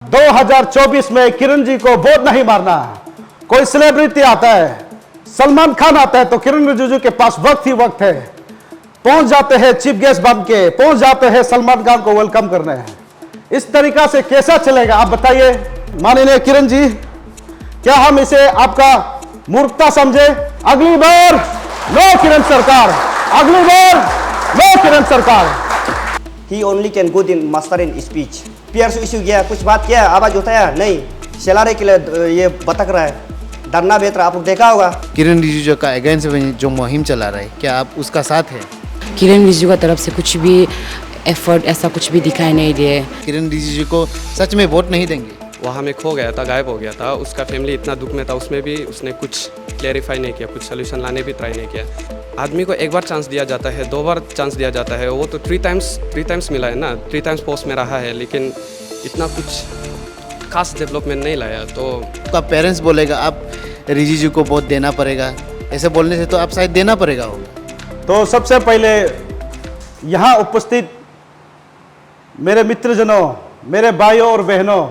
2024 में किरण जी को वोट नहीं मारना। कोई सेलिब्रिटी आता है, सलमान खान आता है तो किरण रिजिजू के पास वक्त ही वक्त है, पहुंच जाते हैं चीफ गेस्ट बन के, पहुंच जाते हैं सलमान खान को वेलकम करने हैं। इस तरीका से कैसा चलेगा आप बताइए माननीय किरण जी? क्या हम इसे आपका मूर्खता समझे? अगली बार नो किरण सरकार, अगली बार नो किरण सरकार। He only can good in master in speech. PR से इशू किया, कुछ बात किया, आवाज उठाया नहीं, सेलारे के लिए ये भटक रहा है, डरना बेहतर। आप देखा होगा किरण रिजिजू का अगेंस्ट जो मुहिम चला रहा है, क्या आप उसका साथ है? किरण रिजिजू का तरफ से कुछ भी एफर्ट ऐसा कुछ भी दिखाई नहीं दिए। किरण रिजिजू को सच में वोट नहीं देंगे। वहाँ में खो गया था, गायब हो गया था, उसका फैमिली इतना दुख में था, उसमें भी उसने कुछ क्लेरिफाई नहीं किया, कुछ सोल्यूशन लाने भी ट्राई नहीं किया। आदमी को एक बार चांस दिया जाता है, 2 बार चांस दिया जाता है, वो तो 3 टाइम्स मिला है ना, 3 टाइम्स पोस्ट में रहा है, लेकिन इतना कुछ खास डेवलपमेंट नहीं लाया। तो आपका पेरेंट्स बोलेगा आप रिजिजू को वोट देना पड़ेगा, ऐसे बोलने से तो आप शायद देना पड़ेगा होगा। तो सबसे पहले यहाँ उपस्थित मेरे मित्रजनों, मेरे भाइयों और बहनों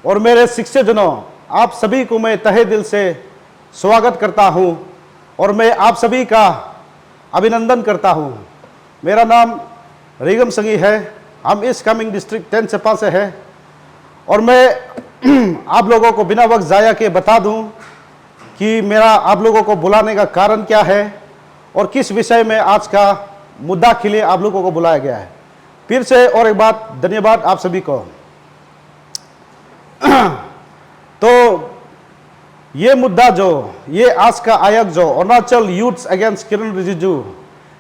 और मेरे शिक्षकजनों, आप सभी को मैं तहे दिल से स्वागत करता हूँ और मैं आप सभी का अभिनंदन करता हूँ। मेरा नाम रिगम संगी है, हम इस कमिंग डिस्ट्रिक्ट 10 सेपा से है और मैं आप लोगों को बिना वक्त ज़ाया के बता दूँ कि मेरा आप लोगों को बुलाने का कारण क्या है और किस विषय में आज का मुद्दा के लिए आप लोगों को बुलाया गया है। फिर से और एक बात धन्यवाद आप सभी को। तो ये मुद्दा जो ये आज का आयोग जो अरुणाचल यूथ्स अगेंस्ट किरण रिजिजू,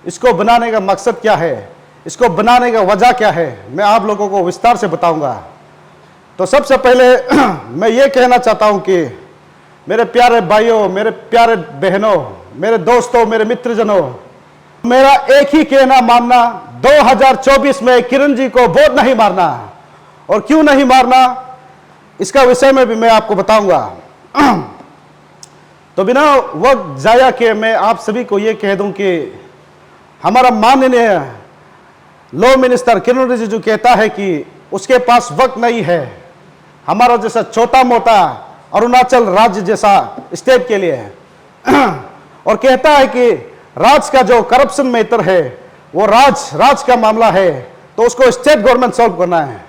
इसको बनाने का मकसद क्या है, इसको बनाने का वजह क्या है, मैं आप लोगों को विस्तार से बताऊंगा। तो सबसे पहले मैं ये कहना चाहता हूं कि मेरे प्यारे भाइयों, मेरे प्यारे बहनों, मेरे दोस्तों, मेरे मित्रजनों, मेरा एक ही कहना मानना, 2024 में किरण जी को वोट नहीं मारना। और क्यों नहीं मारना, इसका विषय में भी मैं आपको बताऊंगा। तो बिना वक्त जाया के मैं आप सभी को यह कह दूं कि हमारा माननीय लॉ मिनिस्टर किरण रिजिजू कहता है कि उसके पास वक्त नहीं है हमारा जैसा छोटा मोटा अरुणाचल राज्य जैसा स्टेट के लिए है और कहता है कि राज्य का जो करप्शन मैटर है वो राज्य का मामला है, तो उसको स्टेट गवर्नमेंट सॉल्व करना है।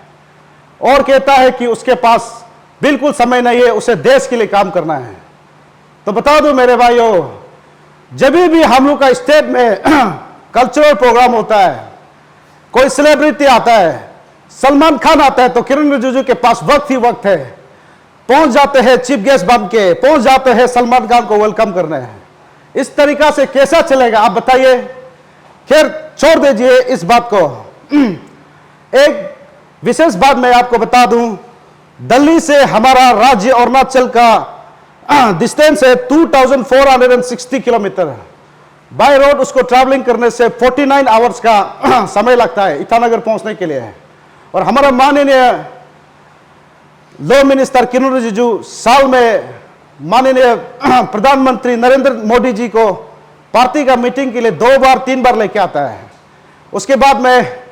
और कहता है कि उसके पास बिल्कुल समय नहीं है, उसे देश के लिए काम करना है। तो बता दो मेरे भाइयों, जब भी हम लोग का स्टेट में कल्चरल प्रोग्राम होता है, कोई सेलिब्रिटी आता है, सलमान खान आता है तो किरण रिजिजू के पास वक्त ही वक्त है, पहुंच जाते हैं चीफ गेस्ट बन के, पहुंच जाते हैं सलमान खान को वेलकम करने हैं। इस तरीका से कैसा चलेगा आप बताइए? खैर छोड़ दीजिए इस बात को। एक विशेष बात मैं आपको बता दूं, दिल्ली से हमारा राज्य अरुणाचल का डिस्टेंस है 2460 किलोमीटर। बाय रोड उसको ट्रैवलिंग करने से 49 आवर्स का समय लगता है ईटानगर पहुंचने के लिए। और हमारा माननीय लॉ मिनिस्टर किरण रिजिजू साल में माननीय प्रधानमंत्री नरेंद्र मोदी जी को पार्टी का मीटिंग के लिए 2 बार 3 बार लेके आता है। उसके बाद में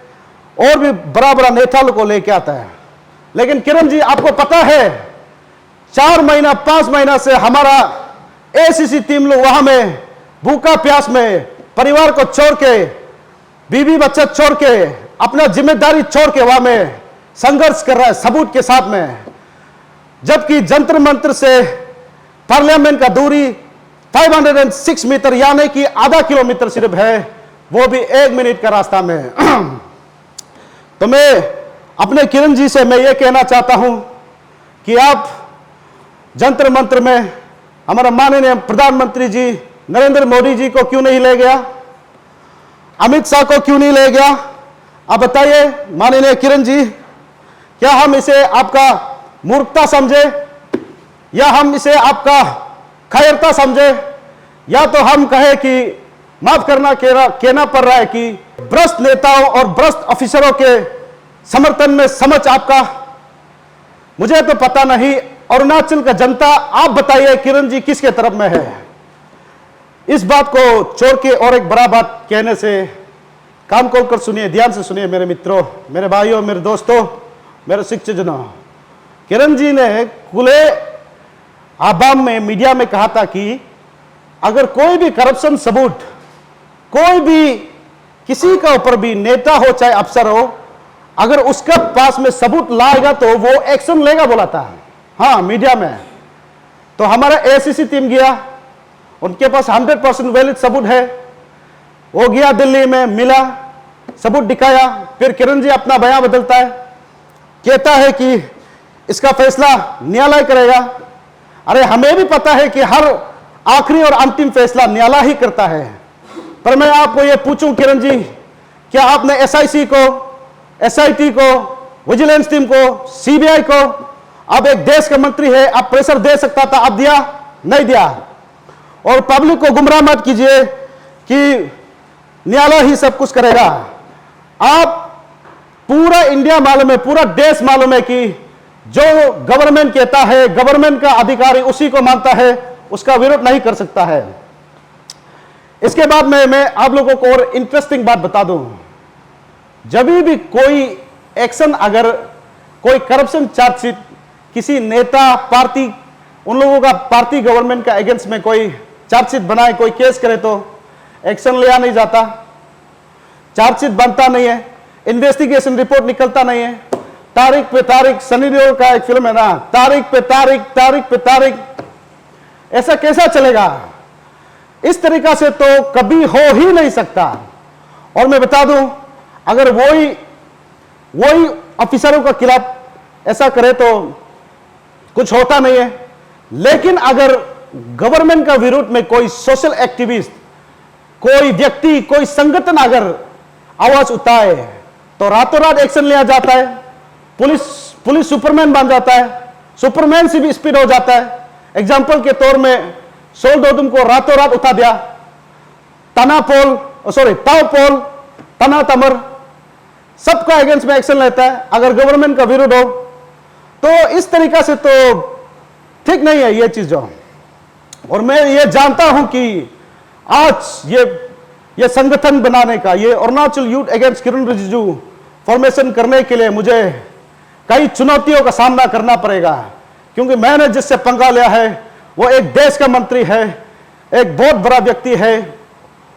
और भी बड़ा बड़ा नेता को लेके आता है। लेकिन किरण जी आपको पता है 4 महीना 5 महीना से हमारा एसीसी टीम लोग वहां में भूखा प्यास में परिवार को छोड़ के, बीवी बच्चा छोड़ के, अपना जिम्मेदारी छोड़ के वहां में संघर्ष कर रहा है सबूत के साथ में। जबकि जंतर मंत्र से पार्लियामेंट का दूरी 506 मीटर यानी कि आधा किलोमीटर सिर्फ है, वो भी 1 मिनट का रास्ता में। तो मैं अपने किरण जी से मैं ये कहना चाहता हूं कि आप जंतर मंत्र में हमारा माननीय प्रधानमंत्री जी नरेंद्र मोदी जी को क्यों नहीं ले गया, अमित शाह को क्यों नहीं ले गया? आप बताइए माननीय किरण जी, क्या हम इसे आपका मूर्खता समझे या हम इसे आपका कायरता समझे, या तो हम कहे कि माफ करना कहना पड़ रहा है कि भ्रष्ट नेताओं और भ्रष्ट अफसरों के समर्थन में समझ आपका, मुझे तो पता नहीं। अरुणाचल का जनता आप बताइए किरण जी किसके तरफ में है? इस बात को छोड़ के और एक बड़ा बात कहने से काम खोल कर सुनिए, ध्यान से सुनिए मेरे मित्रों, मेरे भाइयों, मेरे दोस्तों, मेरे शिक्षकजनों। किरण जी ने खुले आवाम में मीडिया में कहा था कि अगर कोई भी करप्शन सबूत, कोई भी किसी का ऊपर भी नेता हो चाहे अफसर हो, अगर उसका पास में सबूत लाएगा तो वो एक्शन लेगा बोला था। हाँ, मीडिया में। तो हमारा एसीसी टीम गया, उनके पास 100% वैलिड सबूत है, वो गया दिल्ली में, मिला, सबूत दिखाया। फिर किरण जी अपना बयान बदलता है, कहता है कि इसका फैसला न्यायालय करेगा। अरे हमें भी पता है कि हर आखिरी और अंतिम फैसला न्यायालय ही करता है। पर मैं आपको ये पूछूं किरण जी, क्या आपने एसआईसी को, एसआईटी को, विजिलेंस टीम को, सीबीआई को, आप एक देश का मंत्री है, आप प्रेशर दे सकता था, आप दिया? नहीं दिया। और पब्लिक को गुमराह मत कीजिए कि न्यायालय ही सब कुछ करेगा। आप पूरा इंडिया मालूम है, पूरा देश मालूम है कि जो गवर्नमेंट कहता है, गवर्नमेंट का अधिकारी उसी को मानता है, उसका विरोध नहीं कर सकता है। इसके बाद मैं आप लोगों को और इंटरेस्टिंग बात बता दूं, जब भी कोई एक्शन, अगर कोई करप्शन चार्जशीट किसी नेता, पार्टी, उन लोगों का पार्टी गवर्नमेंट का अगेंस्ट में कोई चार्जशीट बनाए, कोई केस करे तो एक्शन लिया नहीं जाता, चार्जशीट बनता नहीं है, इन्वेस्टिगेशन रिपोर्ट निकलता नहीं है। तारीख पे तारीख, सनी देओल का एक फिल्म है ना, तारीख पे तारीख, तारीख पे तारीख, ऐसा कैसा चलेगा? इस तरीका से तो कभी हो ही नहीं सकता। और मैं बता दूं, अगर वही ऑफिसरों का खिलाफ ऐसा करे तो कुछ होता नहीं है। लेकिन अगर गवर्नमेंट का विरोध में कोई सोशल एक्टिविस्ट, कोई व्यक्ति, कोई संगठन अगर आवाज उठाए तो रातों रात एक्शन लिया जाता है। पुलिस सुपरमैन बन जाता है, सुपरमैन से भी स्पीड हो जाता है। एग्जाम्पल के तौर में सोलदोदुम को रातों रात उठा दिया, तावपोल, तना तमर, सबका अगेंस्ट में एक्शन लेता है अगर गवर्नमेंट का विरोध हो। तो इस तरीका से तो ठीक नहीं है ये चीज। और मैं ये जानता हूं कि आज ये संगठन बनाने का, ये अरुणाचल यूथ अगेंस्ट किरण रिजिजू फॉर्मेशन करने के लिए मुझे कई चुनौतियों का सामना करना पड़ेगा, क्योंकि मैंने जिससे पंगा लिया है वो एक देश का मंत्री है, एक बहुत बड़ा व्यक्ति है।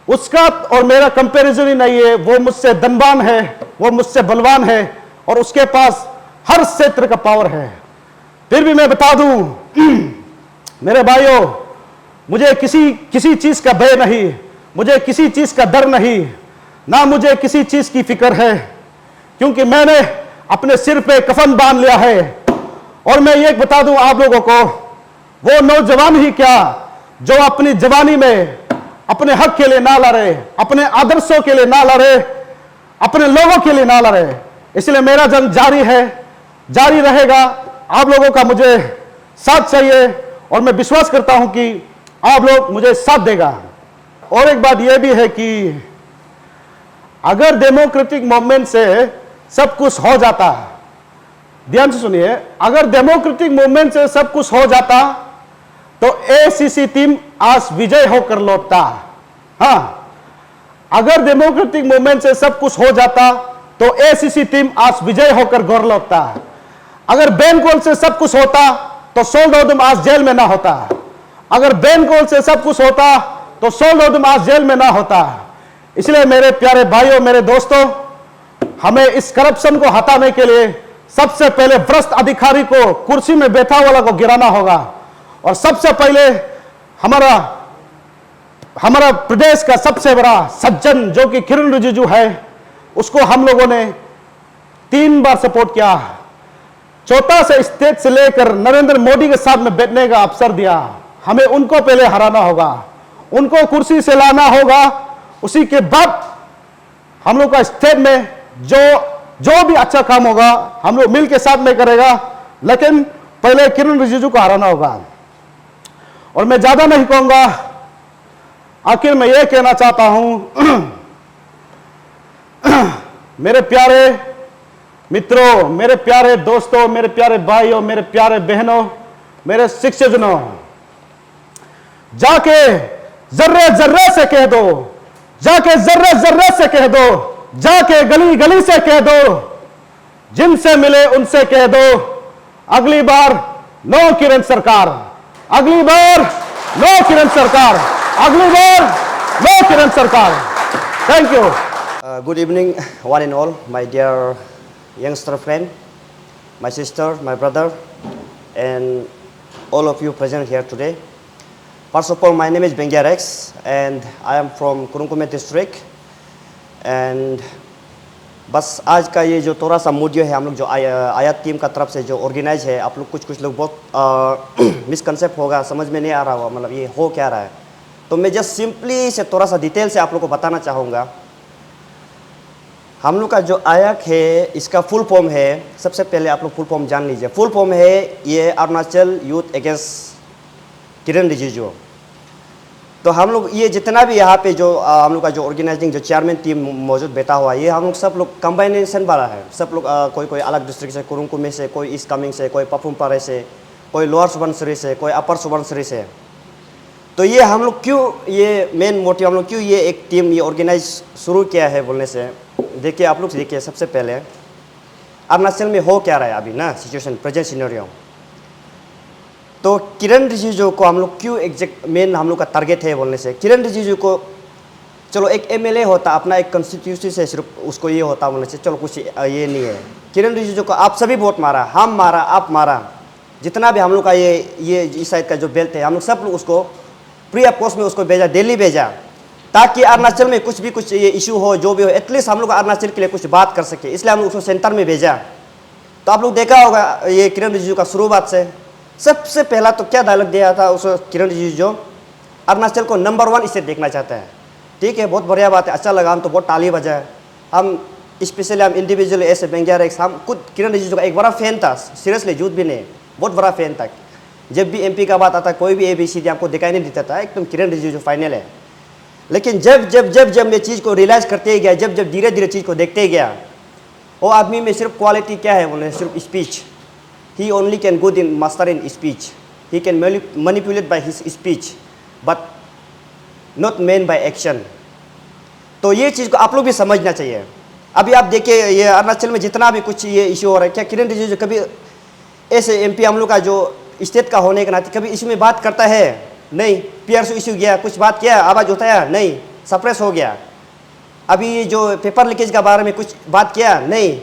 उसका और मेरा कंपैरिजन ही नहीं है। वो मुझसे धनवान है, वो मुझसे बलवान है और उसके पास हर क्षेत्र का पावर है। फिर भी मैं बता दूं मेरे भाइयों, मुझे किसी चीज का भय नहीं, मुझे किसी चीज का डर नहीं, ना मुझे किसी चीज की फिक्र है, क्योंकि मैंने अपने सिर पे कफन बांध लिया है। और मैं ये बता दूं आप लोगों को, वो नौजवान ही क्या जो अपनी जवानी में अपने हक के लिए ना लड़े, अपने आदर्शों के लिए ना लड़े, अपने लोगों के लिए ना लड़े। इसलिए मेरा जंग जारी है, जारी रहेगा। आप लोगों का मुझे साथ चाहिए और मैं विश्वास करता हूं कि आप लोग मुझे साथ देगा। और एक बात यह भी है कि अगर डेमोक्रेटिक मूवमेंट से सब कुछ हो जाता, ध्यान से सुनिए, अगर डेमोक्रेटिक मूवमेंट से सब कुछ हो जाता तो एसीसी टीम आज विजय होकर लौटता। हाँ, अगर डेमोक्रेटिक मूवमेंट से सब कुछ हो जाता तो एसीसी टीम आज विजय होकर घर लौटता। अगर बेनकोल से सब कुछ होता तो सोलदोदुम आज जेल में ना होता। अगर बेनकोल से सब कुछ होता तो सोलदोदुम आज जेल में ना होता। इसलिए मेरे प्यारे भाइयों, मेरे दोस्तों, हमें इस करप्शन को हटाने के लिए सबसे पहले भ्रष्ट अधिकारी को, कुर्सी में बैठा वाला को गिराना होगा। और सबसे पहले हमारा प्रदेश का सबसे बड़ा सज्जन जो कि किरण रिजिजू है, उसको हम लोगों ने 3 बार सपोर्ट किया। चौथा से स्टेज से लेकर नरेंद्र मोदी के साथ में बैठने का अवसर दिया। हमें उनको पहले हराना होगा, उनको कुर्सी से लाना होगा। उसी के बाद हम लोग का स्टेट में जो भी अच्छा काम होगा हम लोग मिल के साथ में करेगा, लेकिन पहले किरण रिजिजू को हराना होगा। और मैं ज्यादा नहीं कहूंगा, आखिर मैं ये कहना चाहता हूं मेरे प्यारे मित्रों, मेरे प्यारे दोस्तों, मेरे प्यारे भाइयों, मेरे प्यारे बहनों, मेरे शिक्षकजनों, जाके जर्रे जर्रे से कह दो, जाके जर्रे जर्रे से कह दो, जाके गली गली से कह दो, जिनसे मिले उनसे कह दो, अगली बार नो किरण सरकार, अगली बार नो किरण सरकार, अगली बार नो किरण सरकार। Thank you. Good evening, one and all, my dear youngster friend, my sister, my brother, and all of you present here today. First of all, my name is Bengia Rex, and I am from Kurungkume district. And बस आज का ये जो थोड़ा सा mood है, हम लोग जो आयात टीम का तरफ से जो ऑर्गेनाइज है, आप लोग कुछ लोग बहुत मिसकंसेप्ट होगा, समझ में नहीं आ रहा होगा, मतलब ये हो क्या रहा है। तो मैं जस्ट सिंपली से थोड़ा सा डिटेल से आप लोग को बताना चाहूँगा। हम लोग का जो आयाक है, इसका फुल फॉर्म है, सबसे पहले आप लोग फुल फॉर्म जान लीजिए। फुल फॉर्म है ये अरुणाचल यूथ अगेंस्ट किरण रिजिजू। तो हम लोग ये जितना भी यहाँ पे जो हम लोग का जो ऑर्गेनाइजिंग जो चेयरमैन टीम मौजूद बैठा हुआ है, ये हम लोग सब लोग कंबाइनेशन वाला है। सब लोग कोई अलग डिस्ट्रिक्ट से, कुरुंगकुमे से, कोई ईस्ट कामेंग से, कोई पपुमपारे से, कोई लोअर सुबनसिरी से, कोई अपर सुबनसिरी से। तो ये हम लोग क्यों, ये मेन मोटिव हम लोग क्यों ये एक टीम ये ऑर्गेनाइज शुरू किया है बोलने से, देखिए आप लोग देखिए। सबसे पहले अरुणाचल में हो क्या रहा है अभी ना सिचुएशन, प्रेजेंट सिनेरियो। तो किरण रिजिजू को हम लोग क्यों एग्जैक्ट मेन हम लोग का टारगेट है बोलने से, किरण रिजिजू को चलो एक एमएलए होता, अपना एक कॉन्स्टिट्यूंसी से सिर्फ उसको ये होता बोलने से चलो कुछ ये नहीं है। किरण रिजिजू को आप सभी वोट मारा, हम मारा, आप मारा, जितना भी हम लोग का ये इस साइड का जो बेल्ट है, हम लोग सब लोग उसको फ्री ऑफ कॉस्ट में उसको भेजा, दिल्ली भेजा, ताकि अरुणाचल में कुछ ये इशू हो, जो भी हो, एटलीस्ट हम लोग अरुणाचल के लिए कुछ बात कर सके, इसलिए हम लोग उसको सेंटर में भेजा। तो आप लोग देखा होगा ये किरण रिजिजू का शुरुआत से सबसे पहला तो क्या डायलॉग दिया था उस किरण रिजिजू, अरुणाचल को नंबर 1 स्टेट देखना चाहता है। ठीक है, बहुत बढ़िया बात है, अच्छा लगा, हम तो बहुत ताली बजाए। हम स्पेशली हम इंडिविजुअल ऐसे बेंगिया रेक्स, हम खुद किरण रिजिजू का एक बड़ा फैन था, सीरियसली झूठ भी नहीं, बहुत बड़ा फैन था। जब भी एमपी का बात आता, कोई भी ABCD आपको दिखाई नहीं देता था, एकदम किरण रिजिजू फाइनल है। लेकिन जब मैं चीज़ को रियलाइज़ करते गया, जब धीरे धीरे चीज़ को देखते गया, वो आदमी में सिर्फ क्वालिटी क्या है बोले, सिर्फ speech. He only can good in master in speech. He can manipulate by his speech, but not meant by action. तो ये चीज़ को आप लोग भी समझना चाहिए। अभी आप देखिए ये अरुणाचल में जितना भी कुछ ये इशू हो रहा है, क्या किरण रिजिजू कभी ऐसे MP हम लोग का जो स्टेट का होने के नाते कभी इशू में बात करता है? नहीं। PRC इशू गया, कुछ बात किया, आवाज़ उठाया? नहीं, सप्रेस हो गया। अभी जो पेपर लीकेज के बारे में कुछ बात किया? नहीं।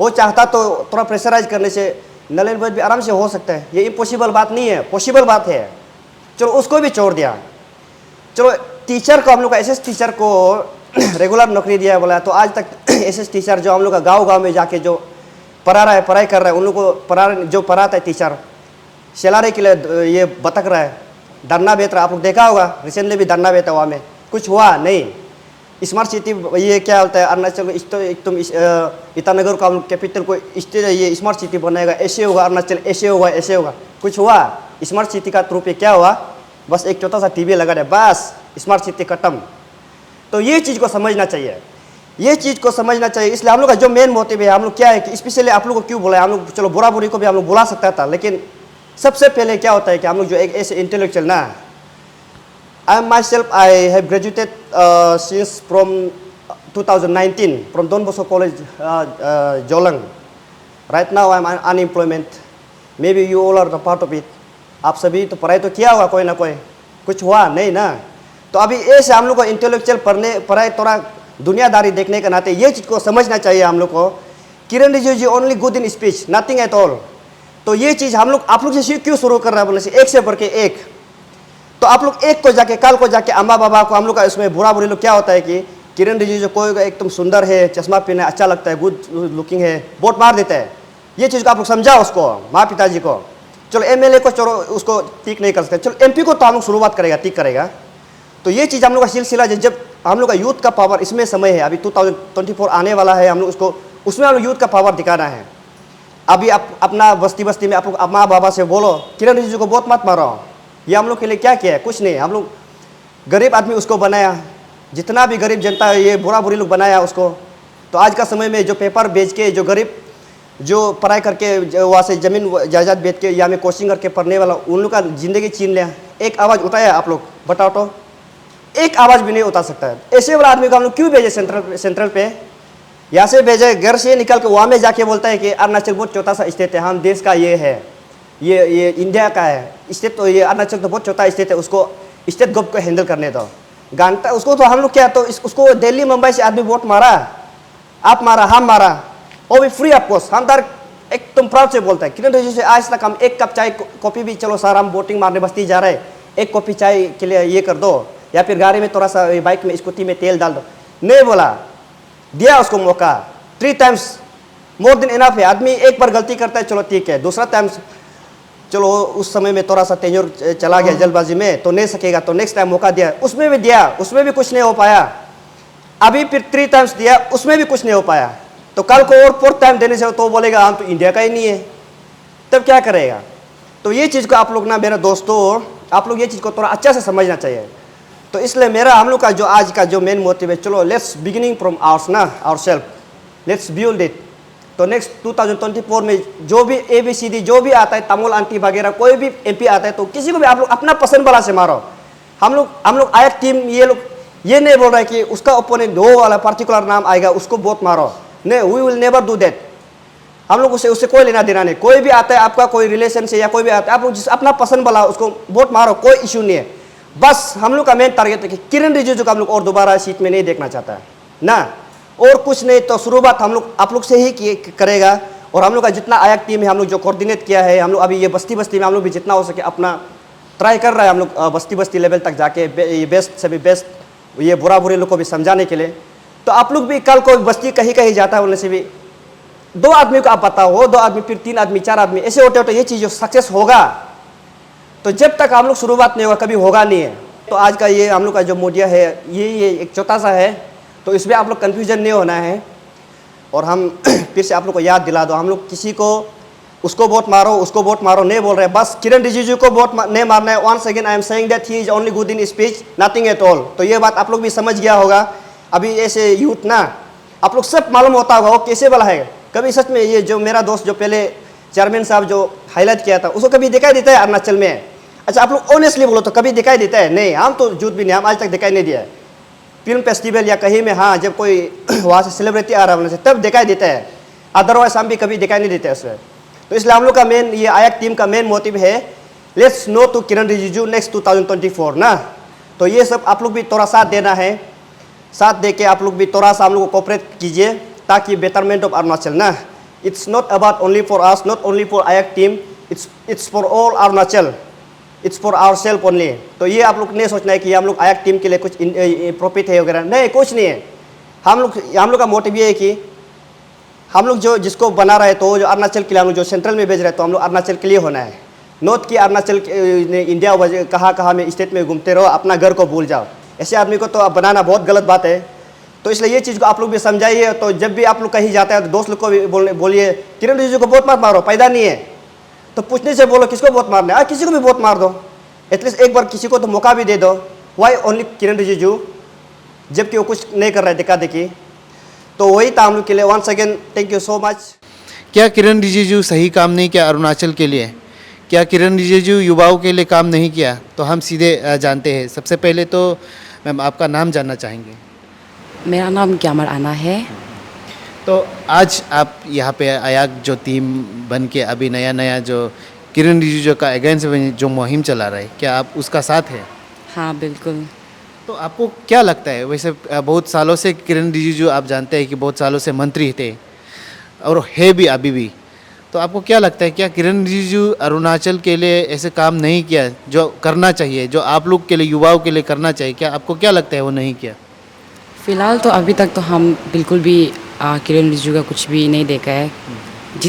वो चाहता तो थोड़ा प्रेशराइज करने से नलेनबज भी आराम से हो सकता है, ये इम्पॉसिबल बात नहीं है, पॉसिबल बात है। चलो उसको भी छोड़ दिया। चलो टीचर को हम लोग का SS टीचर को रेगुलर नौकरी दिया है बोला, तो आज तक SS टीचर जो हम लोग का गांव में जाके जो पढ़ा रहा है, पढ़ाई कर रहा है, उन लोग को जो पढ़ाता है टीचर, सैलरी के लिए ये भटक रहा है, धरना बेच रहा। आप लोग देखा होगा रिसेंटली भी धरना बेचा हुआ में कुछ हुआ नहीं। स्मार्ट सिटी ये क्या होता है, अरुणाचल एकदम ईटानगर का कैपिटल को ये स्मार्ट सिटी बनाएगा, ऐसे होगा अरुणाचल, ऐसे होगा, कुछ हुआ? स्मार्ट सिटी का थ्रू पे क्या हुआ, बस एक छोटा सा TV लगा दे, बस स्मार्ट सिटी खत्म। तो ये चीज़ को समझना चाहिए, ये चीज़ को समझना चाहिए। इसलिए हम लोग का जो मेन मोटिव है, हम लोग क्या है कि स्पेशली आप लोग को क्यों बोला, हम लोग चलो बुरा बुरी को भी हम लोग बुला सकता था, लेकिन सबसे पहले क्या होता है कि हम लोग जो एक ऐसे इंटेलेक्चुअल ना, I myself, I have graduated since from 2019 from Don Bosco College, Jolang. Right now I'm unemployment. Maybe you all are the part of it. आप सभी तो पढ़ाई तो किया होगा कोई ना कोई, कुछ हुआ नहीं ना। तो अभी ऐसे हम लोग को इंटेलेक्चुअल पढ़ाई थोड़ा दुनियादारी देखने के नाते ये चीज़ को समझना चाहिए हम लोग को। Kiran Rijiju only good in speech, nothing at all. तो ये चीज़ हम लोग आप लोग से क्यों शुरू कर रहा है बोलने से, एक से बढ़ के एक। तो आप लोग एक को जाके कल को जाके अम्मा बाबा को हम लोग का इसमें बुरा बुरी लोग क्या होता है कि किरण रिजिजू कोई एकदम सुंदर है, चश्मा पहने अच्छा लगता है, गुड लुकिंग है, वोट मार देता है। ये चीज़ को आप लोग समझाओ उसको, माँ पिताजी को। चलो MLA को चलो उसको ठीक नहीं कर सकते, चलो MP को तो हम लोग शुरुआत करेगा, ठीक करेगा। तो ये चीज़ हम लोग का सिलसिला जब हम लोग का यूथ का पावर, इसमें समय है, अभी 2024 आने वाला है, हम लोग उसको उसमें हम लोग यूथ का पावर दिखाना है। अभी आप अपना बस्ती में आप लोग माँ बाबा से बोलो किरण रिजिजू को वोट मत मारो, ये हम लोग के लिए क्या किया है, कुछ नहीं। हम लोग गरीब आदमी उसको बनाया, जितना भी गरीब जनता है ये बुरा बुरी लोग बनाया उसको। तो आज का समय में जो पेपर बेच के जो गरीब जो पढ़ाई करके वहाँ से ज़मीन जायदाद बेच के या में कोचिंग करके पढ़ने वाला, उन लोग का ज़िंदगी छीन लिया। एक आवाज़ उठाया आप लोग बताओ तो, एक आवाज़ भी नहीं उठा सकता है। ऐसे वाला आदमी को हम लोग क्यों भेजे सेंट्रल पे? यहाँ से भेजे, घर से निकल के वहाँ में जाके बोलता है कि अरुणाचल बहुत छोटा सा स्टेट है, हम देश का ये है, ये इंडिया का है स्टेट, तो ये अरुणाचल तो बहुत छोटा स्टेट है, उसको स्टेट गवर्नमेंट को हैंडल करने दो। घंटा उसको तो हम लोग क्या, तो उसको दिल्ली मुंबई से आदमी वोट मारा, आप मारा, हम मारा, वो भी फ्री ऑफकोर्स। हम तार एक तुम प्राउड से बोलता है किरण रिजिजू से आज तक हम एक कप चाय कॉफ़ी भी, चलो सर हम वोटिंग मारने बस्ती जा रहे हैं, एक कॉफ़ी चाय के लिए ये कर दो, या फिर गाड़ी में थोड़ा सा बाइक में स्कूटी में तेल डाल दो, नहीं बोला, दिया उसको मौका। 3 times मोर देन इनफ है। आदमी एक बार गलती करता है, चलो ठीक है, दूसरा टाइम चलो उस समय में थोड़ा सा तेजोर चला गया जल्दबाजी में, तो नहीं सकेगा, तो नेक्स्ट टाइम मौका दिया, उसमें भी दिया, उसमें भी कुछ नहीं हो पाया। अभी फिर 3 times दिया, उसमें भी कुछ नहीं हो पाया, तो कल को और 4th टाइम देने से तो बोलेगा हम तो इंडिया का ही नहीं है, तब क्या करेगा। तो ये चीज़ को आप लोग ना, मेरे दोस्तों, आप लोग ये चीज़ को थोड़ा अच्छा से समझना चाहिए। तो इसलिए मेरा हम लोग का जो आज का जो मेन मोटिव है, चलो लेट्स बिगिनिंग फ्रॉम आवर्स ना, our self, let's build it. तो नेक्स्ट 2024 में जो भी ABCD जो भी आता है, तमुल आंटी वगैरह कोई भी MP आता है, तो किसी को भी आप लोग अपना पसंद वाला से मारो। हम लोग आया टीम, ये लोग ये नहीं बोल रहा है कि उसका ओपोनेंट दो वाला पर्टिकुलर नाम आएगा उसको वोट मारो, नहीं, we will never do that. हम लोग उससे कोई लेना देना नहीं। कोई भी आता है आपका कोई रिलेशन से या कोई भी आता है, आप लोग जिस अपना पसंद वाला उसको वोट मारो, कोई इशू नहीं है। बस हम लोग का मेन टारगेट है कि किरण रिजिजू को हम लोग और दोबारा सीट में नहीं देखना चाहता है ना, और कुछ नहीं। तो शुरुआत हम लोग आप लोग से ही करेगा, और हम लोग का जितना आया टीम है, हम लोग जो कोऑर्डिनेट किया है, हम लोग अभी ये बस्ती बस्ती में हम लोग भी जितना हो सके अपना ट्राई कर रहा है। हम लोग बस्ती बस्ती लेवल तक जाके ये बेस्ट से भी बेस्ट, ये बुरा बुरे लोग को भी समझाने के लिए। तो आप लोग भी कल को बस्ती कहीं कहीं जाता है, बोलने से भी 2 आदमी को आप बताओ, 2 आदमी, फिर 3 आदमी, 4 आदमी, ऐसे होते होते ये चीज़ जो सक्सेस होगा। तो जब तक हम लोग शुरुआत नहीं होगा, कभी होगा नहीं है। तो आज का ये हम लोग का जो मीडिया है, ये एक छोटा सा है, तो इसमें आप लोग कन्फ्यूजन नहीं होना है। और हम फिर से आप लोग को याद दिला दो, हम लोग किसी को उसको वोट मारो, उसको वोट मारो नहीं बोल रहे, बस किरण रिजिजू को वोट नहीं मारना है। Once again I am saying that he is only good in speech, nothing at all. तो ये बात आप लोग भी समझ गया होगा। अभी ऐसे यूथ ना, आप लोग सब मालूम होता होगा वो कैसे वाला है। कभी सच में ये जो मेरा दोस्त जो पहले चेयरमैन साहब जो हाईलाइट किया था, उसको कभी दिखाई देता है अरुणाचल में? अच्छा आप लोग ऑनेस्टली बोलो तो कभी दिखाई देता है? नहीं, हम तो झूठ भी नहीं, हम आज तक दिखाई नहीं दिया है। फिल्म फेस्टिवल या कहीं में हाँ, जब कोई वहाँ से सेलिब्रिटी आ रहा है तब दिखाई देता है, अदरवाइज हम भी कभी दिखाई नहीं देते उसमें। तो इसलिए हम लोग का मेन ये आया टीम का मेन मोटिव है, let's know to Kiren Rijiju next 2024 ना। तो ये सब आप लोग भी थोड़ा साथ देना है, साथ दे के आप लोग भी थोड़ा सा हम लोग को कोऑपरेट कीजिए, ताकि बेटरमेंट ऑफ अरुणाचल ना, it's not about only for us, not only for आयक team, it's for all Arunachal, it's for our self only. तो ये आप लोग नहीं सोचना है कि हम लोग आयक टीम के लिए कुछ प्रॉफिट है वगैरह, नहीं, कुछ नहीं है। हम लोग का मोटिव ये है कि हम लोग जो जिसको बना रहे, तो जो अरुणाचल के लिए हम लोग जो सेंट्रल में भेज रहे हैं, तो हम लोग अरुणाचल के लिए होना है, नॉट कि अरुणाचल इंडिया कहाँ में स्टेट में घूमते रहो, अपना घर को भूल जाओ। ऐसे आदमी को तो बनाना बहुत गलत बात है। तो इसलिए ये चीज़ को आप लोग भी समझाइए। तो जब भी आप लोग कहीं जाते हैं तो दोस्त लोग को भी बोलिए किरण रिजिजू को वोट मत मारो, पैदा नहीं है तो पूछने से बोलो किसको वोट मारना है, किसी को भी वोट मार दो, एटलीस्ट एक बार किसी को तो मौका भी दे दो। वाई ओनली किरण रिजिजू, जबकि वो कुछ नहीं कर रहा है, दिखा देखी। तो वही था हम लोग के लिए। Once again thank you so much. क्या किरण रिजिजू सही काम नहीं किया अरुणाचल के लिए? क्या किरण रिजिजू युवाओं के लिए काम नहीं किया? तो हम सीधे जानते हैं। सबसे पहले तो मैम आपका नाम जानना चाहेंगे। मेरा नाम ग्यामर आना है। तो आज आप यहाँ पे आयाक जो टीम बन के अभी नया जो किरण रिजिजू का अगेंस्ट जो मुहिम चला रहा है, क्या आप उसका साथ है? हाँ बिल्कुल। तो आपको क्या लगता है, वैसे बहुत सालों से किरण रिजिजू आप जानते हैं कि बहुत सालों से मंत्री थे और है भी अभी भी, तो आपको क्या लगता है क्या किरण रिजिजू अरुणाचल के लिए ऐसे काम नहीं किया जो करना चाहिए, जो आप लोग के लिए युवाओं के लिए करना चाहिए? क्या आपको क्या लगता है वो नहीं किया? फ़िलहाल तो अभी तक तो हम बिल्कुल भी किरण रिजिजू का कुछ भी नहीं देखा है।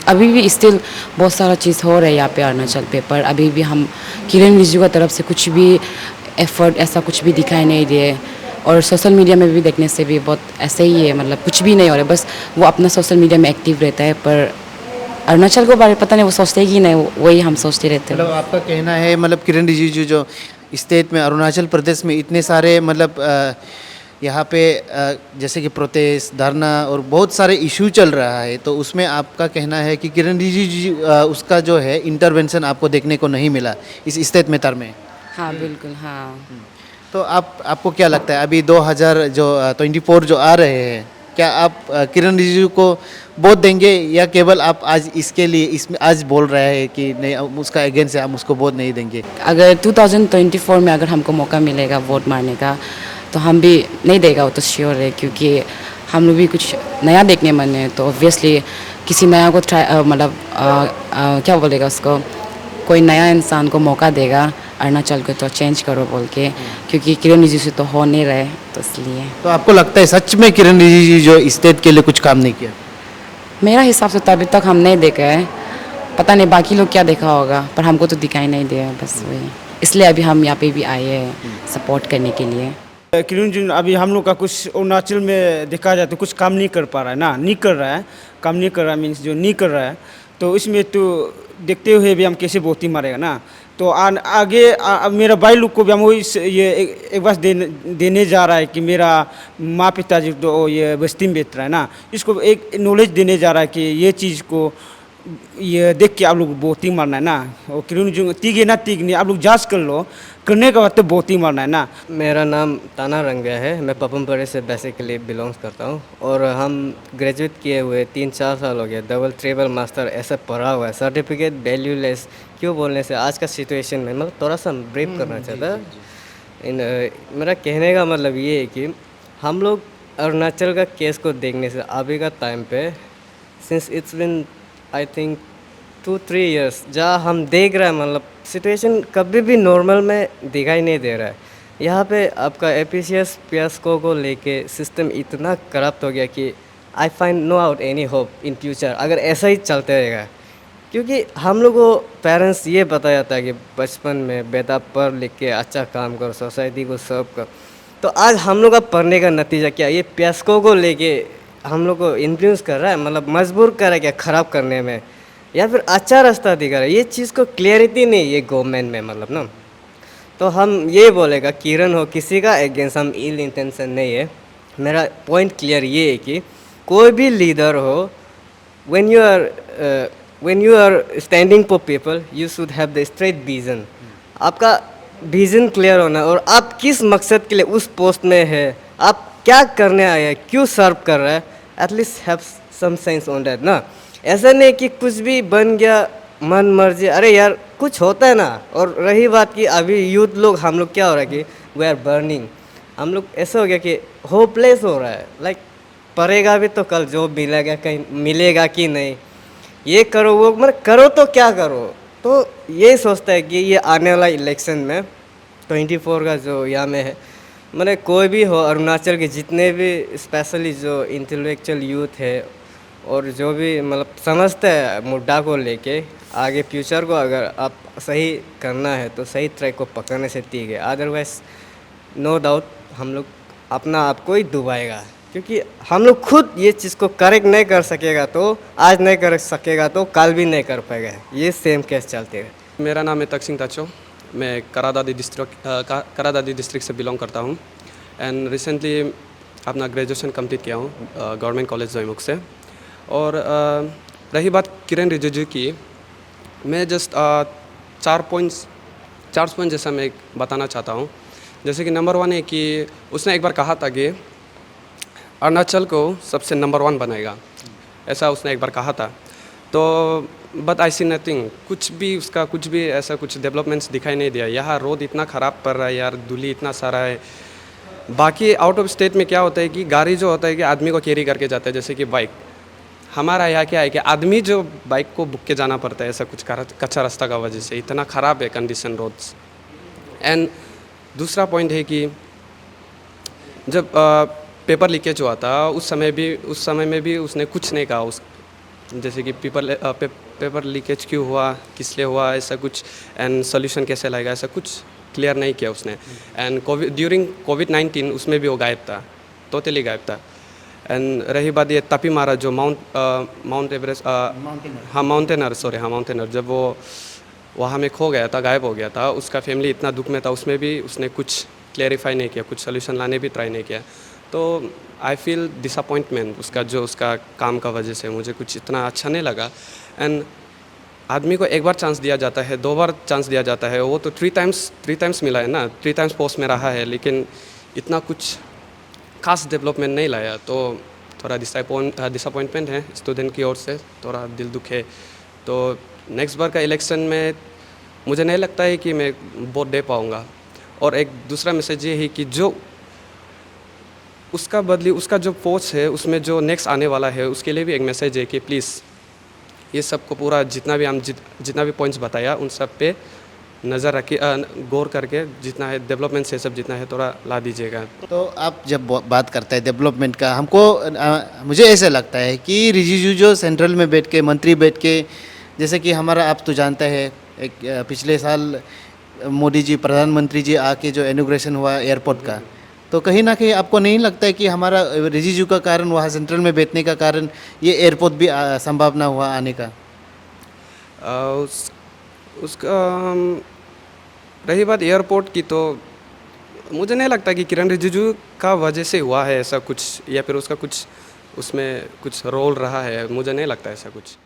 अभी भी स्टिल बहुत सारा चीज़ हो रहा है यहाँ पे अरुणाचल पे, पर अभी भी हम किरण रिजिजू का तरफ से कुछ भी एफर्ट ऐसा कुछ भी दिखाई नहीं दिए। और सोशल मीडिया में भी देखने से भी बहुत ऐसे ही है, मतलब कुछ भी नहीं हो रहा है, बस वो अपना सोशल मीडिया में एक्टिव रहता है, पर अरुणाचल के बारे में पता नहीं वो सोचते ही नहीं, वही हम सोचते रहते हैं। मतलब आपका कहना है मतलब किरण रिजिजू जो स्टेट में अरुणाचल प्रदेश में इतने सारे मतलब यहाँ पे जैसे कि प्रोटेस्ट, धरना और बहुत सारे इशू चल रहा है, तो उसमें आपका कहना है कि किरण रिजिजू उसका जो है इंटरवेंशन आपको देखने को नहीं मिला इस स्टेट में में? हाँ बिल्कुल। हाँ तो आपको क्या लगता है अभी 2024 जो आ रहे हैं, क्या आप किरण रिजिजू को वोट देंगे या केवल आप आज इसके लिए इसमें आज बोल रहे हैं कि नहीं उसका अगेंस्ट है हम उसको वोट नहीं देंगे? अगर 2024 में अगर हमको मौका मिलेगा वोट मारने का तो हम भी नहीं देगा, वो तो श्योर है, क्योंकि हम लोग भी कुछ नया देखने मन है। तो ऑब्वियसली किसी नया को ट्राई मतलब क्या बोलेगा उसको, कोई नया इंसान को मौका देगा अरुणाचल को तो चेंज करो बोल के, क्योंकि किरण रिजिजू से तो हो नहीं रहे, तो इसलिए। तो आपको लगता है सच में किरण रिजिजू जो स्टेट के लिए कुछ काम नहीं किया? मेरा हिसाब से तो अभी तक हम नहीं देखा है, पता नहीं बाकी लोग क्या देखा होगा, पर हमको तो दिखाई नहीं दिया, बस वही। इसलिए अभी हम यहाँ पे भी आए हैं सपोर्ट करने के लिए। किरण रिजिजू अभी हम लोग का कुछ अरुणाचल में देखा जाए तो कुछ काम नहीं कर पा रहा है ना, नहीं कर रहा है, काम नहीं कर रहा है मीन्स जो नहीं कर रहा है, तो इसमें तो देखते हुए भी हम कैसे वोटिंग ही मारेगा ना। तो आगे मेरा भाई लोग को भी हम वही ये एक बार देने जा रहा है कि मेरा माँ पिताजी तो ये बस्ती में बेच रहा है ना, इसको एक नॉलेज देने जा रहा है कि ये चीज़ को ये देख के आप लोग वोटिंग मारना है ना। और किरण रिजिजू तीगे ना तीग नहीं, आप लोग जांच कर लो, करने के बाद तो वोटिंग मारना है ना। मेरा नाम ताना रंगया है, मैं पपमपरे से बेसिकली बिलोंग्स करता हूँ और हम ग्रेजुएट किए हुए 3-4 साल हो गया, डबल ट्रिपल मास्टर ऐसा पढ़ा हुआ है, सर्टिफिकेट वैल्यूलेस क्यों बोलने से आज का सिचुएशन में मतलब थोड़ा सा ब्रीफ करना चाहता। मेरा कहने का मतलब ये है कि हम लोग अरुणाचल का केस को देखने से अभी का टाइम पे since it's been I think 2-3 years जहाँ हम देख रहे हैं मतलब सिचुएशन कभी भी नॉर्मल में दिखाई नहीं दे रहा है। यहाँ पे आपका एपीसीएस पियास्को को लेके सिस्टम इतना करप्ट हो गया कि I find no out any hope in future अगर ऐसा ही चलते रहेगा, क्योंकि हम लोग को पेरेंट्स ये बताया जाता है कि बचपन में बेटा पढ़ लिख के अच्छा काम कर, सोसाइटी को सर्व कर। तो आज हम लोग का पढ़ने का नतीजा क्या, ये पियास्को को लेके हम लोग को इन्फ्लुएंस कर रहा है, मतलब मजबूर कर रहा है क्या ख़राब करने में, या फिर अच्छा रास्ता दिखा रहा है। ये चीज़ को क्लियरिटी नहीं है गवर्नमेंट में मतलब ना। तो हम ये बोलेगा किरण हो किसी का अगेंस्ट हम इल इंटेंशन नहीं है। मेरा पॉइंट क्लियर ये है कि कोई भी लीडर हो, when you are standing for people you should have the straight vision. आपका विजन क्लियर होना और आप किस मकसद के लिए उस पोस्ट में है, आप क्या करने आए हैं, क्यों सर्व कर रहा है, at least have some sense on that ना। ऐसा नहीं कि कुछ भी बन गया मन मर्जी, अरे यार कुछ होता है ना। और रही बात कि अभी यूथ लोग हम लोग क्या हो रहा है कि वी आर बर्निंग, हम लोग ऐसा हो गया कि होपलेस हो रहा है, लाइक पढ़ेगा भी तो कल जॉब मिलेगा कहीं मिलेगा कि नहीं, ये करो वो मतलब करो तो क्या करो। तो ये सोचता है कि ये आने वाला इलेक्शन में 24 का जो यहाँ में है, मतलब कोई भी हो अरुणाचल के जितने भी स्पेशली जो इंटेलेक्चुअल यूथ है और जो भी मतलब समझते हैं मुद्दा को लेके आगे फ्यूचर को अगर आप सही करना है तो सही ट्रैक को पकड़ने से ठीक है, अदरवाइज नो डाउट हम लोग अपना आप को ही डुबाएगा, क्योंकि हम लोग खुद ये चीज़ को करेक्ट नहीं कर सकेगा तो आज नहीं कर सकेगा तो कल भी नहीं कर पाएगा। ये सेम केस चलते हैं। मेरा नाम है तक सिंह ताचो, मैं करादादी डिस्ट्रिक्ट से बिलोंग करता हूँ एंड रिसेंटली अपना ग्रेजुएशन कंप्लीट किया हूँ गवर्नमेंट कॉलेज जोईमुख से। और रही बात किरण रिजिजू की, मैं जस्ट 4 पॉइंट्स जैसा मैं बताना चाहता हूँ। जैसे कि नंबर 1 है कि उसने एक बार कहा था कि अरुणाचल को सबसे नंबर 1 बनाएगा, ऐसा उसने एक बार कहा था। तो बट आई सी नथिंग, कुछ भी ऐसा कुछ डेवलपमेंट्स दिखाई नहीं दिया। यहाँ रोड इतना ख़राब पड़ रहा है यार, धूली इतना सारा है। बाकी आउट ऑफ स्टेट में क्या होता है कि गाड़ी जो होता है कि आदमी को कैरी करके जाता है, जैसे कि बाइक। हमारा यहाँ क्या है कि आदमी जो बाइक को बुक के जाना पड़ता है, ऐसा कुछ कच्चा रास्ता का वजह से इतना ख़राब है कंडीशन रोड्स। एंड दूसरा पॉइंट है कि जब पेपर लीकेज हुआ था उस समय में भी उसने कुछ नहीं कहा, जैसे कि पेपर लीकेज क्यों हुआ, किस लिए हुआ, ऐसा कुछ एंड सोल्यूशन कैसे लाएगा, ऐसा कुछ क्लियर नहीं किया उसने। एंड ड्यूरिंग कोविड-19 उसमें भी वो गायब था, टोटली गायब था। एंड रही बात ये तापी मारा जो माउंट एवरेस्ट माउंटेनर जब वो वहाँ में खो गया था, गायब हो गया था, उसका फैमिली इतना दुख में था, उसमें भी उसने कुछ क्लेरिफाई नहीं किया, कुछ सोल्यूशन लाने भी ट्राई नहीं किया। तो आई फील डिसअपॉइंटमेंट उसका काम का वजह से मुझे कुछ इतना अच्छा नहीं लगा। एंड आदमी को एक बार चांस दिया जाता है, 2 बार चांस दिया जाता है, वो तो 3 टाइम्स मिला है ना, 3 टाइम्स पोस्ट में रहा है, लेकिन इतना कुछ खास डेवलपमेंट नहीं लाया। तो थोड़ा डिसअपॉइंटमेंट है स्टूडेंट की ओर से, थोड़ा दिल दुख है। तो नेक्स्ट बार का इलेक्शन में मुझे नहीं लगता है कि मैं वोट दे पाऊँगा। और एक दूसरा मैसेज ये है कि जो उसका बदली उसका जो पोस्ट है उसमें जो नेक्स्ट आने वाला है उसके लिए भी एक मैसेज है कि प्लीज़ ये सब को पूरा जितना भी पॉइंट्स बताया उन सब पे नज़र रखिए, गौर करके जितना है डेवलपमेंट से सब जितना है थोड़ा ला दीजिएगा। तो आप जब बात करते हैं डेवलपमेंट का, मुझे ऐसा लगता है कि रिजिजू जो सेंट्रल में बैठ के मंत्री बैठ के, जैसे कि हमारा आप तो जानते हैं एक पिछले साल मोदी जी प्रधानमंत्री जी आके जो इनॉग्रेशन हुआ एयरपोर्ट का, तो कहीं ना कहीं आपको नहीं लगता है कि हमारा रिजिजू का कारण वहाँ सेंट्रल में बैठने का कारण ये एयरपोर्ट भी संभावना हुआ आने का? उसका रही बात एयरपोर्ट की, तो मुझे नहीं लगता कि किरण रिजिजू का वजह से हुआ है ऐसा कुछ, या फिर उसका कुछ उसमें कुछ रोल रहा है, मुझे नहीं लगता ऐसा कुछ।